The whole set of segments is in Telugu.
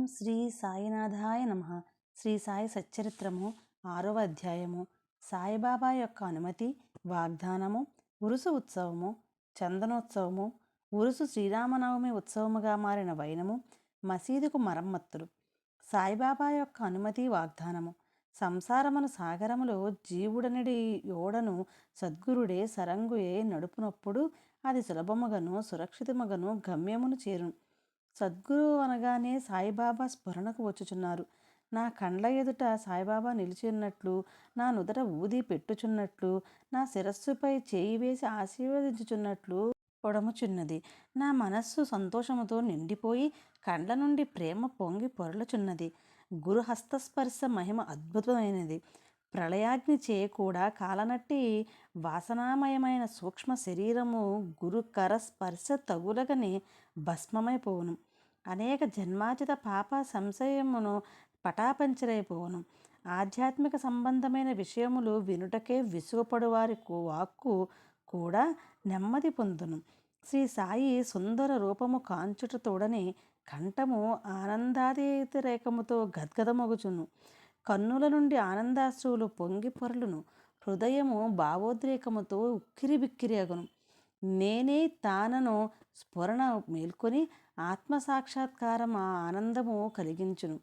ఓం శ్రీ సాయినాథాయ నమః. శ్రీ సాయి సచ్చరిత్రము 6వ అధ్యాయము. సాయిబాబా యొక్క అనుమతి, వాగ్దానము, ఉరుసు ఉత్సవము, చందనోత్సవము, ఉరుసు శ్రీరామనవమి ఉత్సవముగా మారిన వైనము, మసీదుకు మరమ్మత్తులు. సాయిబాబా యొక్క అనుమతి, వాగ్దానము. సంసారమును సాగరములో జీవుడనిడి ఓడను సద్గురుడే సరంగుయే నడుపునప్పుడు అది సులభముగను సురక్షితముగను గమ్యమును చేరును. సద్గురు అనగానే సాయిబాబా స్ఫురణకు వచ్చుచున్నారు. నా కండ్ల ఎదుట సాయిబాబా నిలిచి ఉన్నట్లు, నా నుదట ఊది పెట్టుచున్నట్లు, నా శిరస్సుపై చేయి వేసి ఆశీర్వదించుచున్నట్లు పొడముచున్నది. నా మనస్సు సంతోషముతో నిండిపోయి కండ్ల నుండి ప్రేమ పొంగి పొరలుచున్నది. గురు హస్తస్పర్శ మహిమ అద్భుతమైనది. ప్రళయాగ్ని చే కూడా కాలనట్టి వాసనామయమైన సూక్ష్మ శరీరము గురుకర స్పర్శ తగులగని భస్మమైపోవును. అనేక జన్మార్జిత పాప సంశయమును పటాపంచరైపోవును. ఆధ్యాత్మిక సంబంధమైన విషయములు వినుటకే విసుగుపడువారి వాక్కు కూడా నెమ్మది పొందును. శ్రీ సాయి సుందర రూపము కాంచుటతోడనే కంఠము ఆనందాతిరేకముతో గద్గదమగుచును. కన్నుల నుండి ఆనందాశ్రువులు పొంగి పొరలును. హృదయము భావోద్రేకముతో ఉక్కిరిబిక్కిరి అగును. నేనే తానను స్ఫురణ మేల్కొని ఆత్మసాక్షాత్కారం ఆ ఆనందము కలిగించును.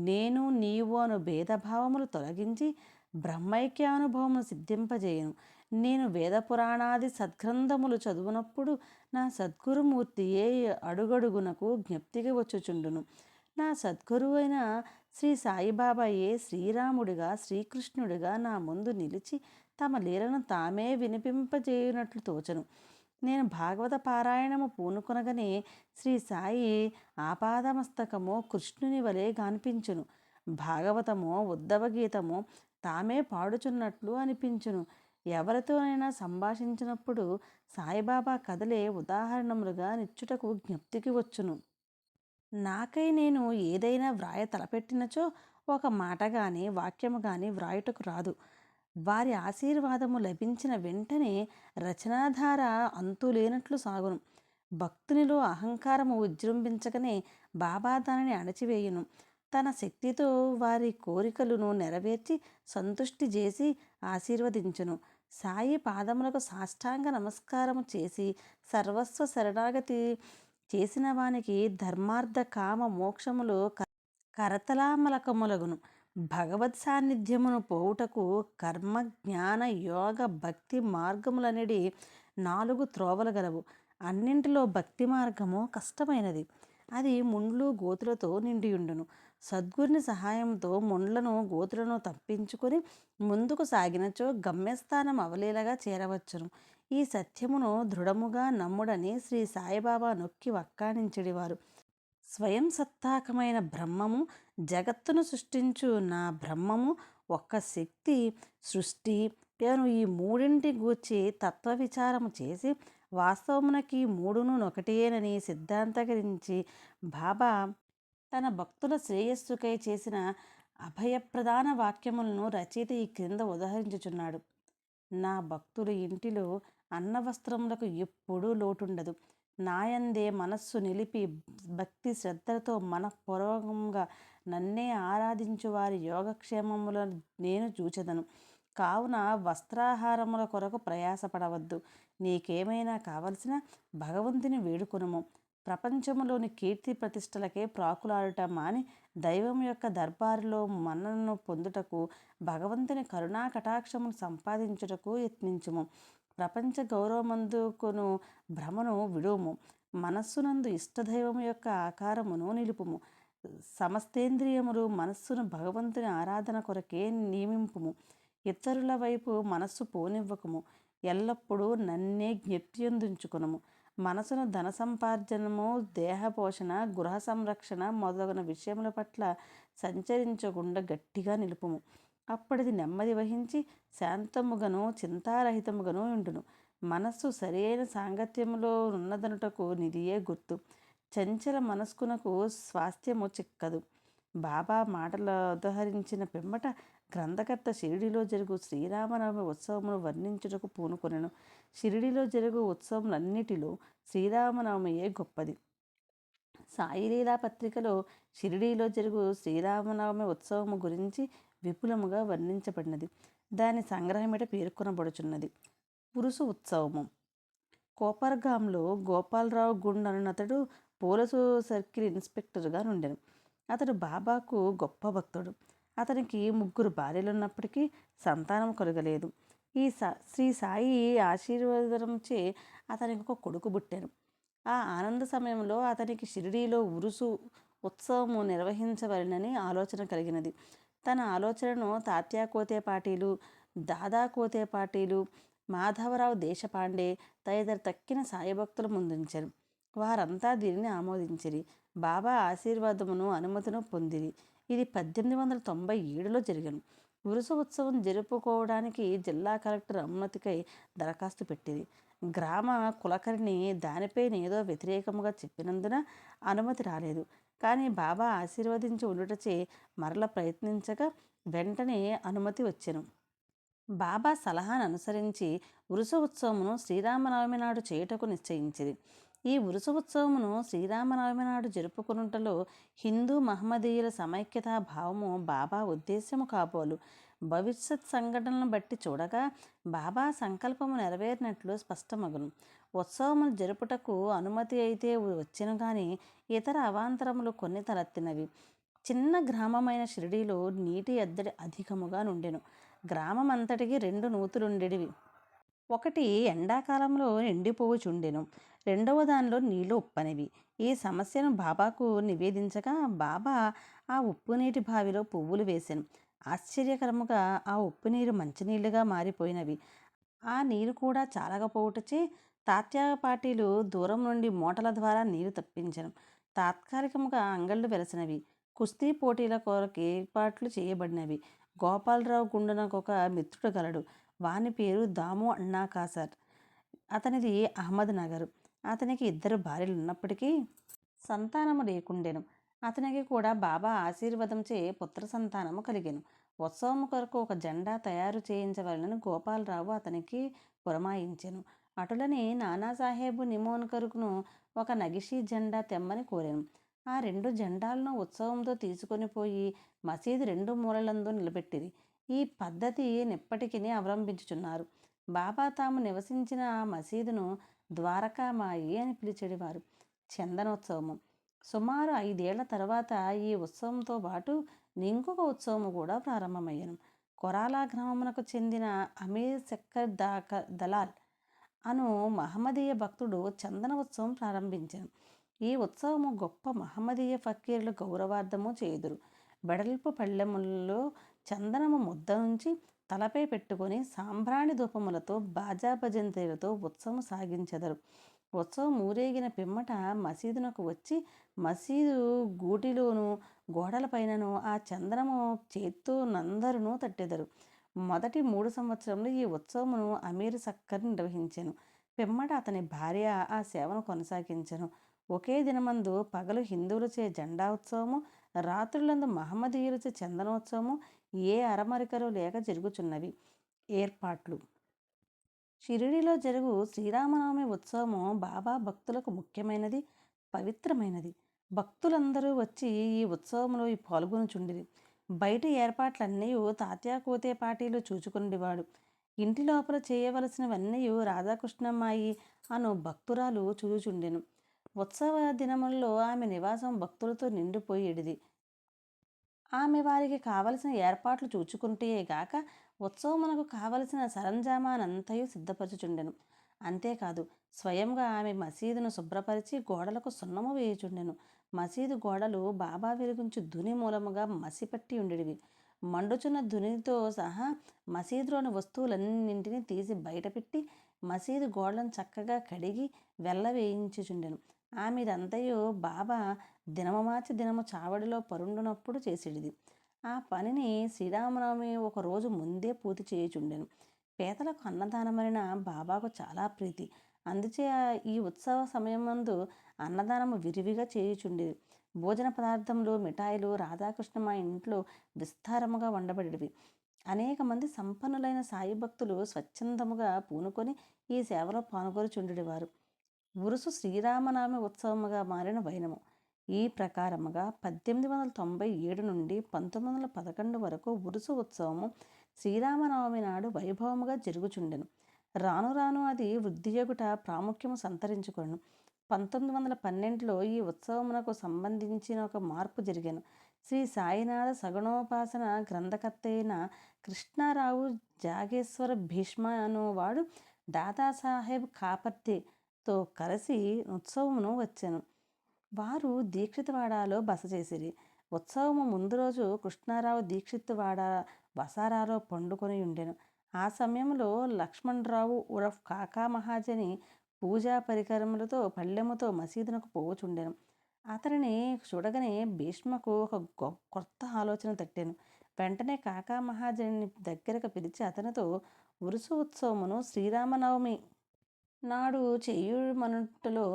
నేను నీవు అను భేదభావములు తొలగించి బ్రహ్మైక్యానుభవము సిద్ధింపజేయను. నేను వేద పురాణాది సద్గ్రంథములు చదువునప్పుడు నా సద్గురుమూర్తియే అడుగడుగునకు జ్ఞప్తికి వచ్చుచుండును. నా సద్గురువు అయిన శ్రీ సాయిబాబాయే శ్రీరాముడిగా శ్రీకృష్ణుడిగా నా ముందు నిలిచి తమ లీలను తామే వినిపింపజేయునట్లు తోచను. నేను భాగవత పారాయణము పూనుకొనగనే శ్రీ సాయి ఆపాదమస్తకము కృష్ణుని వలె గాన్పించును. భాగవతము ఉద్ధవగీతము తామే పాడుచున్నట్లు అనిపించును. ఎవరితోనైనా సంభాషించినప్పుడు సాయిబాబా కథలే ఉదాహరణములుగా నిచ్చుటకు జ్ఞప్తికి వచ్చును. నాకై నేను ఏదైనా వ్రాయ తలపెట్టినచో ఒక మాట గాని వాక్యము గాని వ్రాయుటకు రాదు. వారి ఆశీర్వాదము లభించిన వెంటనే రచనాధార అంతులేనట్లు సాగును. భక్తునిలో అహంకారము విజృంభించగానే బాబా దానిని అణచివేయును. తన శక్తితో వారి కోరికలను నెరవేర్చి సంతుష్టి చేసి ఆశీర్వదించును. సాయి పాదములకు సాష్టాంగ నమస్కారము చేసి సర్వస్వ శరణాగతి చేసిన వానికి ధర్మార్థ కామ మోక్షములు కరతలామలకములగును. భగవత్ సాన్నిధ్యమును పోవుటకు కర్మ జ్ఞాన యోగ భక్తి మార్గములనేది 4 త్రోవలు గలవు. అన్నింటిలో భక్తి మార్గము కష్టమైనది. అది ముండ్లు గోతులతో నిండియుండును. సద్గురుని సహాయంతో ముండ్లను గోతులను తప్పించుకొని ముందుకు సాగినచో గమ్యస్థానం అవలీలగా చేరవచ్చును. ఈ సత్యమును దృఢముగా నమ్ముడని శ్రీ సాయిబాబా నొక్కి వక్కాణించెడివారు. స్వయం సత్తాకమైన బ్రహ్మము, జగత్తును సృష్టించు నా బ్రహ్మము ఒక్క శక్తి, సృష్టి అను ఈ మూడింటి గూర్చి తత్వ విచారము చేసి వాస్తవమునకి మూడును ఒకటేనని సిద్ధాంతకరించి బాబా తన భక్తుల శ్రేయస్సుకై చేసిన అభయప్రదాన వాక్యములను రచయిత ఈ క్రింద ఉదహరించుచున్నాడు. నా భక్తుల ఇంటిలో అన్నవస్త్రములకు ఎప్పుడూ లోటుండదు. నాయందే మనస్సు నిలిపి భక్తి శ్రద్ధలతో మనఃపూర్వకంగా నన్నే ఆరాధించు వారి యోగక్షేమముల నేను చూచెదను. కావున వస్త్రాహారముల కొరకు ప్రయాసపడవద్దు. నీకేమైనా కావలసిన భగవంతుని వేడుకొనుము. ప్రపంచములోని కీర్తి ప్రతిష్టలకే ప్రాకులాడుట మాని దైవం యొక్క దర్బారులో మన్ననను పొందుటకు భగవంతుని కరుణా కటాక్షమును సంపాదించుటకు యత్నించుము. ప్రపంచ గౌరవమందుకొను భ్రమను విడుము. మనస్సునందు ఇష్టదైవము యొక్క ఆకారమును నిలుపుము. సమస్తేంద్రియములు మనస్సును భగవంతుని ఆరాధన కొరకే నియమింపుము. ఇతరుల వైపు మనస్సు పోనివ్వకము. ఎల్లప్పుడూ నన్నే జ్ఞప్తియందుంచుకొనుము. మనసును ధన సంపార్జనము, దేహపోషణ, గృహ సంరక్షణ మొదలగున విషయముల పట్ల సంచరించకుండా గట్టిగా నిలుపుము. అప్పటిది నెమ్మది వహించి శాంతముగను చింతారహితముగను ఉండును. మనస్సు సరైన సాంగత్యములో ఉన్నదనుటకు నిదియే గుర్తు. చంచల మనస్కునకు స్వాస్థ్యము చిక్కదు. బాబా మాటలు ఉదహరించిన పిమ్మట గ్రంథకర్త షిరిడిలో జరుగు శ్రీరామనవమి ఉత్సవమును వర్ణించుటకు పూనుకొనెను. షిరిడిలో జరుగు ఉత్సవములన్నిటిలో శ్రీరామనవమియే గొప్పది. సాయిలీలా పత్రికలో షిరిడీలో జరుగు శ్రీరామనవమి ఉత్సవము గురించి విపులముగా వర్ణించబడినది. దాని సంగ్రహమిట పేర్కొనబడుచున్నది. పురుషు ఉత్సవము. కోపర్గాంలో గోపాలరావు గుండ్ అనునతడు పోలీసు సర్కిల్ ఇన్స్పెక్టర్గా నుండెను. అతడు బాబాకు గొప్ప భక్తుడు. అతనికి 3 భార్యలున్నప్పటికీ సంతానం కలుగలేదు. శ్రీ సాయి ఆశీర్వాదంచే అతనికి ఒక కొడుకు పుట్టాను. ఆ ఆనంద సమయంలో అతనికి షిరిడీలో ఉరుసు ఉత్సవము నిర్వహించవలెనని ఆలోచన కలిగినది. తన ఆలోచనను తాత్యా కోతే పాటీలు, దాదా కోతే పాటీలు, మాధవరావు దేశపాండే తదితర తక్కిన సాయిభక్తుల ముందుంచెను. వారంతా దీనిని ఆమోదించిరి. బాబా ఆశీర్వాదమును అనుమతిను పొందిరి. ఇది 1897లో జరిగను. ఉరుసు ఉత్సవం జరుపుకోవడానికి జిల్లా కలెక్టర్ అనుమతికై దరఖాస్తు పెట్టింది. గ్రామ కులకర్ణి దానిపైనేదో వ్యతిరేకముగా చెప్పినందున అనుమతి రాలేదు. కానీ బాబా ఆశీర్వదించి ఉండుటచే మరల ప్రయత్నించగా వెంటనే అనుమతి వచ్చెను. బాబా సలహాను అనుసరించి ఉరుసు ఉత్సవమును శ్రీరామనవమి నాడు చేయుటకు నిశ్చయించిరి. ఈ ఉరుసు ఉత్సవమును శ్రీరామనవమి నాడు జరుపుకొనుటలో హిందూ మహమ్మదీయుల సమైక్యతా భావము బాబా ఉద్దేశ్యము కాబోలు. భవిష్యత్ సంఘటనలను బట్టి చూడగా బాబా సంకల్పము నెరవేరినట్లు స్పష్టమగును. ఉత్సవమును జరుపుటకు అనుమతి అయితే వచ్చెను గాని ఇతర అవాంతరములు కొన్ని తలెత్తినవి. చిన్న గ్రామమైన షిరిడీలో నీటి ఎద్దడి అధికముగా నుండెను. గ్రామం అంతటికి 2 నూతులుండెడివి. ఒకటి ఎండాకాలంలో ఎండిపోవుచుండెను. రెండవ దానిలో నీళ్లు ఉప్పనివి. ఈ సమస్యను బాబాకు నివేదించగా బాబా ఆ ఉప్పునీటి బావిలో పువ్వులు వేసెను. ఆశ్చర్యకరముగా ఆ ఉప్పు నీరు మంచినీళ్లుగా మారిపోయినవి. ఆ నీరు కూడా చాలకపోవుటచే తాత్యాగ పాటీలు దూరం నుండి మోటార్ల ద్వారా నీరు తెప్పించెను. తాత్కాలికముగా అంగళ్ళు వెలసినవి. కుస్తీ పోటీల కొరకు ఏర్పాట్లు చేయబడినవి. గోపాలరావు గుండునకొక మిత్రుడు గలడు. వాని పేరు దాము అన్నా కాసర్. అతనిది అహ్మద్ నగరు. అతనికి 2 భార్యలున్నప్పటికీ సంతానము లేకుండెను. అతనికి కూడా బాబా ఆశీర్వాదంచే పుత్ర సంతానము కలిగెను. ఉత్సవము కొరకు ఒక జెండా తయారు చేయించవలనని గోపాలరావు అతనికి పురమాయించెను. అటులని నానాసాహెబు నిమోన్కర్ను ఒక నగిషీ జెండా తెమ్మని కోరెను. ఆ 2 జెండాలను ఉత్సవంతో తీసుకొని పోయి మసీదు 2 మూలలందు నిలబెట్టిరి. ఈ పద్ధతి నిప్పటికి అవలంబించుచున్నారు. బాబా తాము నివసించిన ఆ మసీదును ద్వారకామాయి అని పిలిచెడివారు. చందనోత్సవము. సుమారు 5 ఏళ్ల తర్వాత ఈ ఉత్సవంతో పాటు ఇంకొక ఉత్సవము కూడా ప్రారంభమయ్యను. కొరాలా గ్రామమునకు చెందిన అమీర్ శక్కర్ దలాల్ అను మహమ్మదీయ భక్తుడు చందన ఉత్సవం ప్రారంభించెను. ఈ ఉత్సవము గొప్ప మహమ్మదీయ ఫకీరుల గౌరవార్థము చేయుదురు. వెడల్పు పళ్ళెములలో చందనము ముద్ద నుంచి తలపై పెట్టుకొని సాంబ్రాణి ధూపములతో బాజా భజంత్రీలతో ఉత్సవం సాగించెదరు. ఉత్సవం ఊరేగిన పిమ్మట మసీదునకు వచ్చి మసీదు గూటిలోను గోడలపైనను ఆ చందనము చేత్తో నందరును తట్టెదరు. మొదటి 3 సంవత్సరములు ఈ ఉత్సవమును అమీర్ సక్కర్ నిర్వహించెను. పిమ్మట అతని భార్య ఆ సేవను కొనసాగించెను. ఒకే దినమందు పగలు హిందువులచే జెండా ఉత్సవము, రాత్రులందు మహమ్మదీయులచే చందనోత్సవము ఏ అరమరికలు లేక జరుగుచున్నవి. ఏర్పాట్లు. షిరిడీలో జరుగు శ్రీరామనవమి ఉత్సవము బాబా భక్తులకు ముఖ్యమైనది, పవిత్రమైనది. భక్తులందరూ వచ్చి ఈ ఉత్సవంలో పాల్గొనుచుండిరి. బయట ఏర్పాట్లన్నీ తాత్యా కోతే పాటీలు చూచుకునివాడు. ఇంటి లోపల చేయవలసినవన్నీ రాధాకృష్ణమ్మాయి అను భక్తురాలు చూచుచుండెను. ఉత్సవ దినములలో ఆమె నివాసం భక్తులతో నిండిపోయేడిది. ఆమె వారికి కావలసిన ఏర్పాట్లు చూచుకుంటేగాక ఉత్సవమునకు కావలసిన సరంజామానంతయు సిద్ధపరచుచుండెను. అంతేకాదు స్వయంగా ఆమె మసీదును శుభ్రపరిచి గోడలకు సున్నము వేయుచుండెను. మసీదు గోడలు బాబా వెలిగించు ధుని మూలముగా మసిపట్టి ఉండేవి. మండుచున్న ధునితో సహా మసీదులోని వస్తువులన్నింటినీ తీసి బయటపెట్టి మసీదు గోడలను చక్కగా కడిగి వెళ్ళవేయించుచుండెను. ఆమెదంతయు బాబా దినము మార్చి దినము చావడిలో పరుండునప్పుడు చేసేటిది. ఆ పనిని శ్రీరామనవమి ఒక రోజు ముందే పూర్తి చేయుచుండెను. పేదలకు అన్నదానమైన బాబాకు చాలా ప్రీతి. అందుచే ఈ ఉత్సవ సమయమందు అన్నదానము విరివిగా చేయుచుండేది. భోజన పదార్థములు, మిఠాయిలు రాధాకృష్ణమ్మ ఇంట్లో విస్తారముగా వండబడేవి. అనేక మంది సంపన్నులైన సాయి భక్తులు స్వచ్ఛందముగా పూనుకొని ఈ సేవలో పాల్గొనుచుండెడివారు. ఉరుసు శ్రీరామనవమి ఉత్సవముగా మారిన వైనము. ఈ ప్రకారముగా 1897 నుండి 1911 వరకు ఉరుసు ఉత్సవము శ్రీరామనవమి నాడు వైభవముగా జరుగుచుండెను. రాను రాను అది వృద్ధియగుట ప్రాముఖ్యము సంతరించుకొనెను. 1912లో ఈ ఉత్సవమునకు సంబంధించిన ఒక మార్పు జరిగెను. శ్రీ సాయినాథ సగుణోపాసన గ్రంథకర్త అయిన కృష్ణారావు జాగేశ్వర భీష్మ అనువాడు దాదాసాహెబ్ కాపర్దేతో కలిసి ఉత్సవమును వచ్చెను. వారు దీక్షితవాడలో బస చేసిరి. ఉత్సవము ముందు రోజు కృష్ణారావు దీక్షితువాడ వసారాలో పండుకొని ఉండెను. ఆ సమయంలో లక్ష్మణరావు ఉరఫ్ కాకా మహాజని పూజా పరికరములతో పళ్ళెముతో మసీదునకు పోవుచుండెను. అతనిని చూడగానే భీష్మకు ఒక కొత్త ఆలోచన తట్టెను. వెంటనే కాకా మహాజని దగ్గరకు పిలిచి అతనితో ఉరుసు ఉత్సవమును శ్రీరామనవమి నాడు చేయుమనుటలో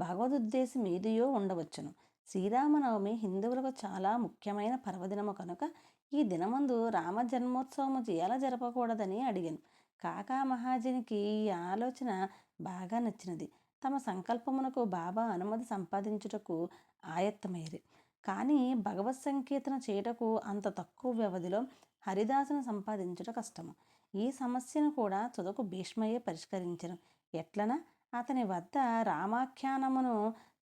భగవదుద్దేశం ఏదియో ఉండవచ్చును. శ్రీరామనవమి హిందువులకు చాలా ముఖ్యమైన పర్వదినము కనుక ఈ దినమందు రామ జన్మోత్సవము ఎలా జరపకూడదని అడిగాను. కాకా మహాజనికి ఈ ఆలోచన బాగా నచ్చినది. తమ సంకల్పమునకు బాబా అనుమతి సంపాదించుటకు ఆయత్తమయ్యారు. కానీ భగవత్ సంకీర్తన చేయుటకు అంత తక్కువ వ్యవధిలో హరిదాసును సంపాదించుట కష్టము. ఈ సమస్యను కూడా తుదకు భీష్మయ్యే పరిష్కరించను. ఎట్లన అతని వద్ద రామాఖ్యానమును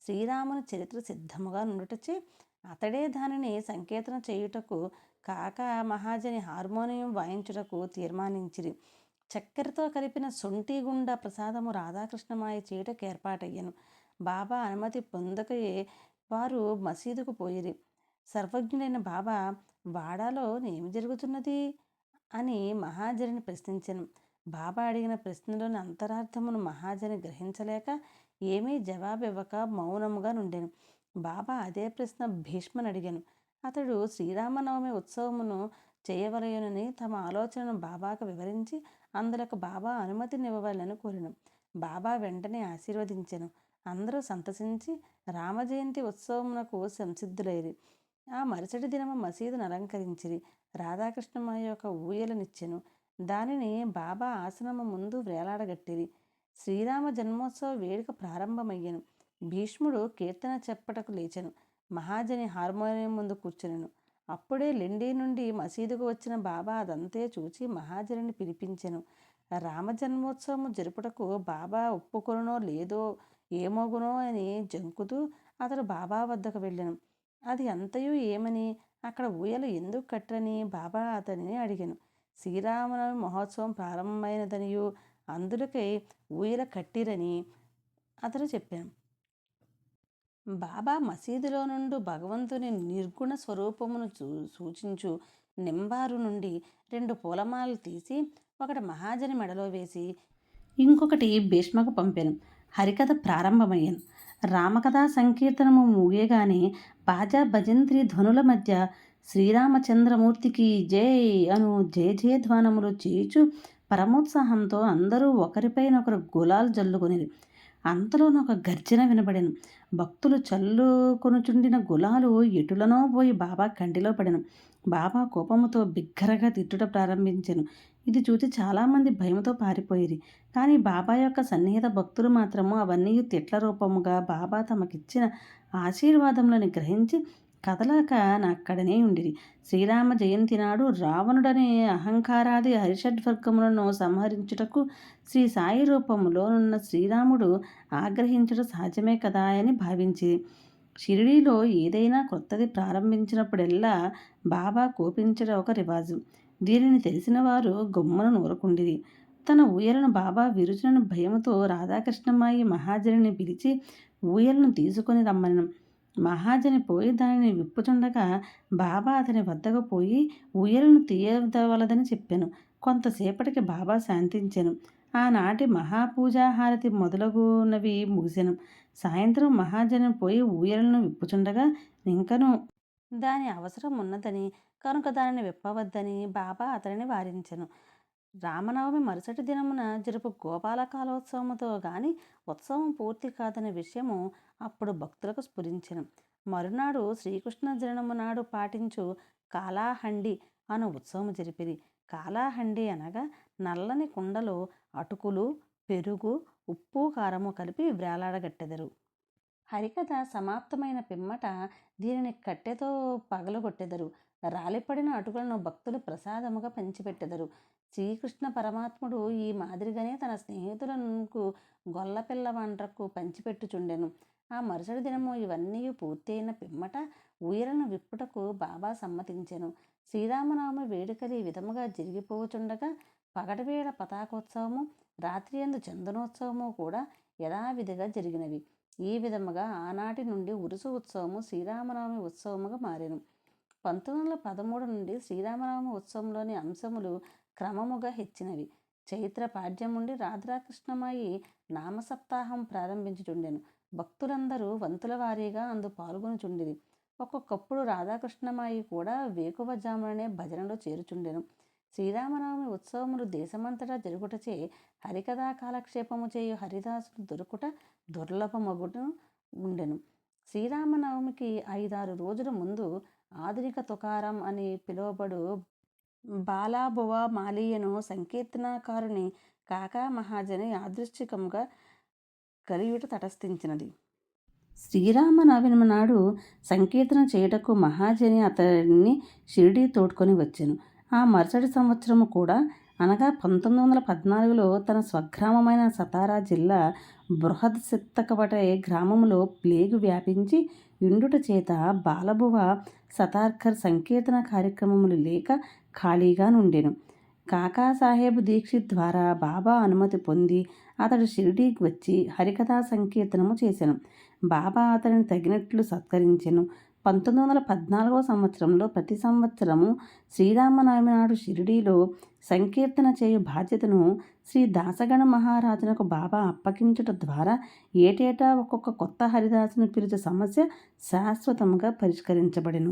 శ్రీరాముని చరిత్ర సిద్ధముగా నుండుటచే అతడే దానిని సంకీర్తన చేయుటకు కాకా మహాజని హార్మోనియం వాయించుటకు తీర్మానించిరి. చక్కెరతో కలిపిన సొంటి గుండ ప్రసాదము రాధాకృష్ణమాయ చేయుటకు ఏర్పాటయ్యను. బాబా అనుమతి పొందకయే వారు మసీదుకు పోయిరి. సర్వజ్ఞుడైన బాబా వాడాలో ఏమి జరుగుతున్నది అని మహాజనిని ప్రశ్నించెను. బాబా అడిగిన ప్రశ్నలోని అంతరార్థమును మహాజని గ్రహించలేక ఏమీ జవాబివ్వక మౌనముగా నుండెను. బాబా అదే ప్రశ్న భీష్మను అడిగాను. అతడు శ్రీరామనవమి ఉత్సవమును చేయవలయునని తమ ఆలోచనను బాబాకు వివరించి అందులకు బాబా అనుమతినివ్వవలని కోరెను. బాబా వెంటనే ఆశీర్వదించెను. అందరూ సంతసించి రామజయంతి ఉత్సవమునకు సంసిద్ధులైరి. ఆ మరుసటి దినము మసీదును అలంకరించిరి. రాధాకృష్ణమాయ యొక్క ఊయలనిచ్చెను. దానిని బాబా ఆసనము ముందు వేలాడగట్టిరి. శ్రీరామ జన్మోత్సవ వేడుక ప్రారంభమయ్యెను. భీష్ముడు కీర్తన చెప్పటకు లేచెను. మహాజని హార్మోనియం ముందు కూర్చునెను. అప్పుడే లెండి నుండి మసీదుకు వచ్చిన బాబా అదంతే చూచి మహాజనిని పిలిపించెను. రామజన్మోత్సవము జరుపుటకు బాబా ఒప్పుకొనునో లేదో ఏమోగునో అని జంకుతూ అతడు బాబా వద్దకు వెళ్ళెను. అది అంతయు ఏమని, అక్కడ ఊయల ఎందుకు కట్టరని బాబా అతనిని అడిగాను. శ్రీరామనవమి మహోత్సవం ప్రారంభమైనదనియు అందులకై ఊయల కట్టిరని అతడు చెప్పాను. బాబా మసీదులో నుండి భగవంతుని నిర్గుణ స్వరూపమును సూచించు నింబారు నుండి 2 పూలమాలలు తీసి ఒకటి మహాజని మెడలో వేసి ఇంకొకటి భీష్మకు పంపాను. హరికథ ప్రారంభమయ్యాను. రామకథా సంకీర్తనము ముగియగానే బాజా భజంత్రి ధ్వనుల మధ్య శ్రీరామచంద్రమూర్తికి జై అను జయ జయధ్వానములు చేయుచు పరమోత్సాహంతో అందరూ ఒకరిపైనొకరు గులాలు జల్లుకొనిరి. అంతలోనొక గర్జన వినబడెను. భక్తులు చల్లుకొనుచుండిన గులాలు ఎటులనో పోయి బాబా కంటిలో పడెను. బాబా కోపముతో బిగ్గరగా తిట్టుట ప్రారంభించెను. ఇది చూసి చాలామంది భయముతో పారిపోయిరి. కానీ బాబా యొక్క సన్నిహిత భక్తులు మాత్రము అవన్నీ తిట్ల రూపముగా బాబా తమకిచ్చిన ఆశీర్వాదములని గ్రహించి కదలక అక్కడనే ఉండిరి. శ్రీరామ జయంతి నాడు రావణుడనే అహంకారాది హరిషడ్వర్గములను సంహరించుటకు శ్రీ సాయి రూపములోనున్న శ్రీరాముడు ఆగ్రహించుట సహజమే కదా అని భావించి షిరిడీలో ఏదైనా కొత్తది ప్రారంభించినప్పుడెల్లా బాబా కోపించడం ఒక రివాజు. దీనిని తెలిసిన వారు గమ్మున నూరకుండిరి. తన ఊయలను బాబా విరుచునని భయముతో రాధాకృష్ణమాయి మహాజనిని పిలిచి ఊయలను తీసుకొని రమ్మనెను. మహాజని పోయి దానిని విప్పుచుండగా బాబా అతని వద్దకు పోయి ఊయలను తీయవలదని చెప్పాను. కొంతసేపటికి బాబా శాంతించెను. ఆనాటి మహాపూజాహారతి మొదలగునవి ముగిసెను. సాయంత్రం మహాజని పోయి ఊయలను విప్పుచుండగా ఇంకను దాని అవసరం ఉన్నదని కనుక దానిని విప్పవద్దని బాబా అతనిని వారించెను. రామనవమి మరుసటి దినమున జరుపు గోపాల కాలోత్సవముతో గాని ఉత్సవం పూర్తి కాదనే విషయము అప్పుడు భక్తులకు స్ఫురించెను. మరునాడు శ్రీకృష్ణ జననము నాడు పాటించు కాలాహండి అను ఉత్సవము జరిపిరి. కాలాహండి అనగా నల్లని కుండలో అటుకులు, పెరుగు, ఉప్పు, కారము కలిపి వ్రేలాడగట్టెదరు. హరికథ సమాప్తమైన పిమ్మట దీనిని కట్టెతో పగలగొట్టెదరు. రాలిపడిన అటుకులను భక్తులు ప్రసాదముగా పంచిపెట్టెదరు. శ్రీకృష్ణ పరమాత్ముడు ఈ మాదిరిగానే తన స్నేహితులకు గొల్లపిల్ల వండ్రకు పంచిపెట్టుచుండెను. ఆ మరుసటి దినము ఇవన్నీ పూర్తయిన పిమ్మట ఊయలను విప్పుటకు బాబా సమ్మతించెను. శ్రీరామనవమి వేడుకలు ఈ విధముగా జరిగిపోచుండగా పగటివేళ పతాకోత్సవము, రాత్రియందు చందనోత్సవము కూడా యథావిధిగా జరిగినవి. ఈ విధముగా ఆనాటి నుండి ఉరుసు ఉత్సవము శ్రీరామనవమి ఉత్సవముగా మారెను. 1913 నుండి శ్రీరామనవమి ఉత్సవంలోని అంశములు క్రమముగా హెచ్చినవి. చైత్ర పాడ్యం నుండి రాధాకృష్ణమాయి నామసప్తాహం ప్రారంభించుచుండెను. భక్తులందరూ వంతుల వారీగా అందు పాల్గొనుచుండిరి. ఒక్కొక్కప్పుడు రాధాకృష్ణమాయి కూడా వేకువజాముననే భజనలో చేరుచుండెను. శ్రీరామనవమి ఉత్సవములు దేశమంతటా జరుగుటచే హరికథా కాలక్షేపము చేయు హరిదాసులు దొరుకుట దుర్లభమగుట ఉండెను. శ్రీరామనవమికి 5-6 రోజుల ముందు ఆధునిక తుకారం అని పిలువబడు బాలాబువ మాలీయను సంకీర్తనాకారుని కాకా మహాజని యాదృచ్ఛికంగా కలియుట తటస్థించినది. శ్రీరామనవమి నాడు సంకీర్తన చేయుటకు మహాజని అతడిని షిరిడీ తోడ్కొని వచ్చెను. ఆ మరుసటి సంవత్సరము కూడా అనగా 1914లో తన స్వగ్రామమైన సతారా జిల్లా బృహద్సిత్తకవటై గ్రామములో ప్లేగు వ్యాపించి యుండుట చేత బాలబువ సతార్కర్ సంకీర్తన కార్యక్రమములు లేక ఖాళీగా నుండెను. కాకాసాహెబ్ దీక్షిత్ ద్వారా బాబా అనుమతి పొంది అతడు షిరిడీకి వచ్చి హరికథా సంకీర్తనము చేసెను. బాబా అతడిని తగినట్లు సత్కరించెను. 1914వ సంవత్సరంలో ప్రతి సంవత్సరము శ్రీరామనవమి నాడు షిరిడీలో సంకీర్తన చేయు బాధ్యతను శ్రీ దాసగణ మహారాజునకు బాబా అప్పగించుట ద్వారా ఏటేటా ఒక్కొక్క కొత్త హరిదాసును పిలిచే సమస్య శాశ్వతంగా పరిష్కరించబడెను.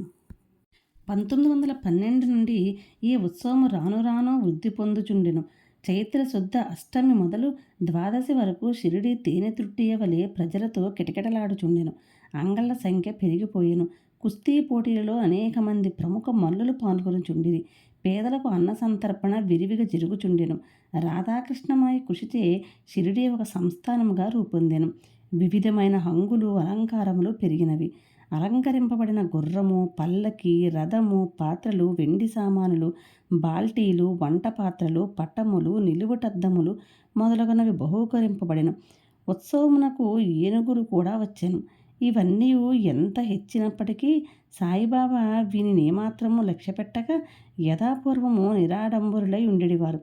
1912 నుండి ఈ ఉత్సవము రాను రాను వృద్ధి పొందుచుండెను. చైత్ర శుద్ధ అష్టమి మొదలు ద్వాదశి వరకు షిరిడి తేనె త్రుట్టియ వలె ప్రజలతో కిటకిటలాడుచుండెను. అంగళ్ళ సంఖ్య పెరిగిపోయెను. కుస్తీ పోటీలలో అనేక మంది ప్రముఖ మల్లులు పాల్గొనుచుండిరి. పేదలకు అన్న సంతర్పణ విరివిగా జరుగుచుండెను. రాధాకృష్ణమాయి కృషిచే షిరిడి ఒక సంస్థానముగా రూపొందెను. వివిధమైన హంగులు అలంకారములు పెరిగినవి. అలంకరింపబడిన గుర్రము, పల్లకి, రథము, పాత్రలు, వెండి సామానులు, బాల్టీలు, వంట పాత్రలు, పటములు, నిలువుటద్దములు మొదలగునవి బహూకరింపబడిన. ఉత్సవమునకు ఏనుగులు కూడా వచ్చెను. ఇవన్నీ ఎంత హెచ్చినప్పటికీ సాయిబాబా వీనినేమాత్రము లక్ష్యపెట్టక యథాపూర్వము నిరాడంబరులై ఉండేవారు.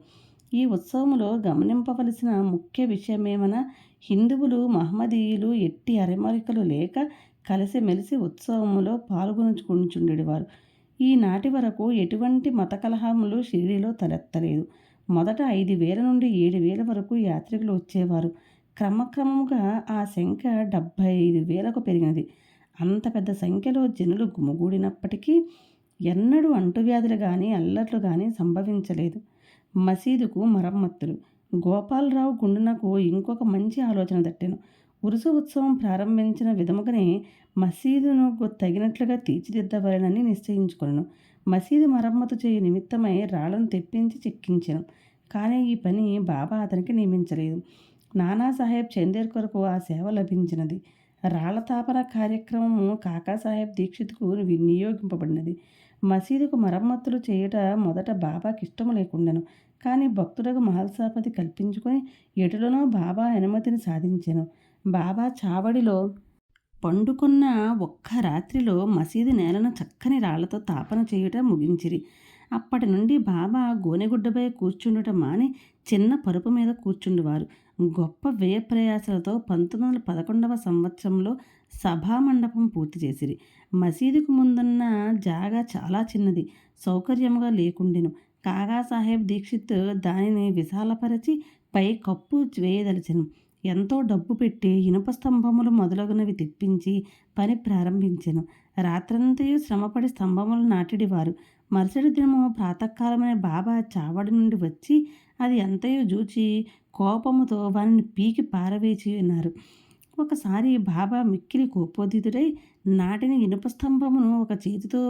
ఈ ఉత్సవములో గమనింపవలసిన ముఖ్య విషయమేమన హిందువులు మహమ్మదీయులు ఎట్టి అరమరికలు లేక కలిసిమెలిసి ఉత్సవములో పాల్గొనుచుండేవారు. ఈనాటి వరకు ఎటువంటి మత కలహములు షిరిడీలో తలెత్తలేదు. మొదట 5,000 నుండి 7,000 వరకు యాత్రికులు వచ్చేవారు. క్రమక్రమముగా ఆ సంఖ్య 75,000కు పెరిగినది. అంత పెద్ద సంఖ్యలో జనులు గుమిగూడినప్పటికీ ఎన్నడూ అంటువ్యాధులు కానీ అల్లర్లు కానీ సంభవించలేదు. మసీదుకు మరమ్మతులు. గోపాలరావు గుండెనకు ఇంకొక మంచి ఆలోచన తట్టెను. ఉరుసు ఉత్సవం ప్రారంభించిన విధముగానే మసీదును తగినట్లుగా తీర్చిదిద్దవలెనని నిశ్చయించుకొనెను. మసీదు మరమ్మతు చేయు నిమిత్తమై రాళ్లను తెప్పించి చెక్కించెను. కానీ ఈ పని బాబా అతనికి నియమించలేదు. నానాసాహెబ్ చందేర్ కొరకు ఆ సేవ లభించినది. రాళ్ల తాపన కార్యక్రమము కాకాసాహెబ్ దీక్షిత్కు వినియోగింపబడినది. మసీదుకు మరమ్మతులు చేయుట మొదట బాబాకి ఇష్టము లేకుండెను. కానీ భక్తులకు మహల్సాపతి కల్పించుకొని ఎటులనో బాబా అనుమతిని సాధించెను. బాబా చావడిలో పండుకున్న ఒక్క రాత్రిలో మసీదు నేలను చక్కని రాళ్లతో తాపన చేయుట ముగించిరి. అప్పటి నుండి బాబా గోనెగుడ్డపై కూర్చుండుట మాని చిన్న పరుపు మీద కూర్చుండువారు. గొప్ప వ్యయ ప్రయాసాలతో 1911వ సంవత్సరంలో సభామండపం పూర్తి చేసిరి. మసీదుకు ముందున్న జాగా చాలా చిన్నది, సౌకర్యముగా లేకుండెను. కాకాసాహెబ్ దీక్షిత్ దానిని విశాలపరచి పై కప్పు వేయదలిచెను. ఎంతో డబ్బు పెట్టి ఇనుప స్తంభములు మొదలగునవి తెప్పించి పని ప్రారంభించెను. రాత్రంతయు శ్రమపడి స్తంభములు నాటిడివారు. మరుసటి దినము ప్రాతకాలమైన బాబా చావడి నుండి వచ్చి అది ఎంతయో చూచి కోపముతో వానిని పీకి పారవేచి ఉన్నారు. ఒకసారి బాబా మిక్కిలి కోపోదితుడై నాటిన ఇనుప స్తంభమును ఒక చేతితో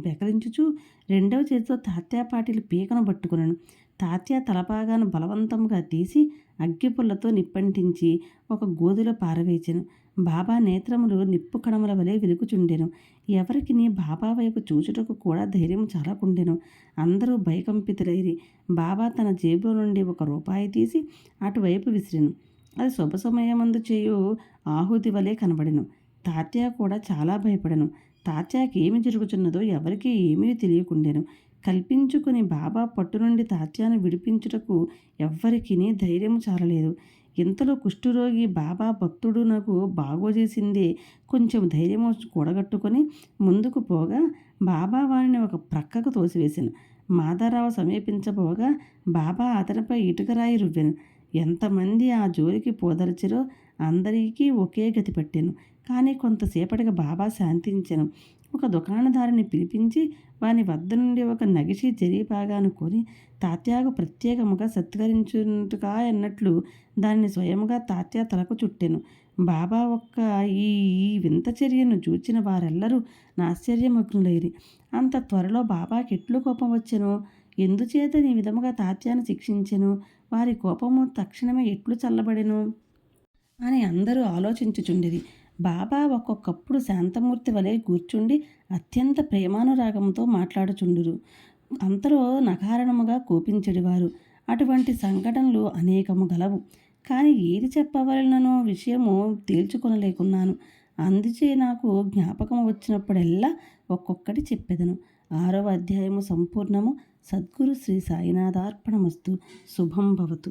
బెకరించుచు రెండవ చేతితో తాత్యాపాటిలు పీకను పట్టుకున్నాను. తాత్య తలపాగాను బలవంతంగా తీసి అగ్గిపుల్లతో నిప్పంటించి ఒక గోతిలో పారవేచెను. బాబా నేత్రములు నిప్పు కణముల వలె వెలుగుచుండెను. ఎవరికి నీ బాబా వైపు చూచుటకు కూడా ధైర్యం చాలకుండెను. అందరూ భయకంపితులైరి. బాబా తన జేబులో నుండి ₹1 తీసి అటువైపు విసిరెను. అది శుభ సమయమందు చేయు ఆహుతి వలె కనబడెను. తాత్యా కూడా చాలా భయపడెను. తాత్యాకి ఏమి జరుగుచున్నదో ఎవరికీ ఏమీ తెలియకుండెను. కల్పించుకుని బాబా పట్టు నుండి తాత్యాను విడిపించుటకు ఎవ్వరికీ ధైర్యము చాలలేదు. ఇంతలో కుష్ఠరోగి బాబా భక్తుడు నాకు బాగోజేసిందే కొంచెం ధైర్యము కూడగట్టుకొని ముందుకు పోగా బాబా వారిని ఒక ప్రక్కకు తోసివేశాను. మాధవరావు సమీపించబోగా బాబా అతనిపై ఇటుకరాయి రువ్వెను. ఎంతమంది ఆ జోలికి పోదలిచిరో అందరికీ ఒకే గతి పట్టెను. కానీ కొంతసేపటికి బాబా శాంతించెను. ఒక దుకాణదారుని పిలిపించి వాని వద్ద నుండి ఒక నగిషి జరీపాగాను కొని తాత్యాకు ప్రత్యేకముగా సత్కరించుటకా అన్నట్లు దానిని స్వయముగా తాత్యా తలకు చుట్టెను. బాబా ఒక్క ఈ ఈ వింత చర్యను చూచిన వారెల్లరూ ఆశ్చర్యమగ్నులైరి. అంత త్వరలో బాబాకి ఎట్లు కోపం వచ్చెను? ఎందుచేత ఈ విధముగా తాత్యాను శిక్షించెను? వారి కోపము తక్షణమే ఎట్లు చల్లబడెను అని అందరూ ఆలోచించుచుండిరి. బాబా ఒక్కొక్కప్పుడు శాంతమూర్తి వలె కూర్చుండి అత్యంత ప్రేమానురాగంతో మాట్లాడుచుండురు. అంతలో నకారణముగా కోపించెడివారు. అటువంటి సంఘటనలు అనేకము గలవు. కానీ ఏది చెప్పవలననో విషయము తేల్చుకొనలేకున్నాను. అందుచే నాకు జ్ఞాపకం వచ్చినప్పుడెల్లా ఒక్కొక్కటి చెప్పెదను. 6వ అధ్యాయము సంపూర్ణము. సద్గురు శ్రీ సాయినాథార్పణమస్తు. శుభం భవతు.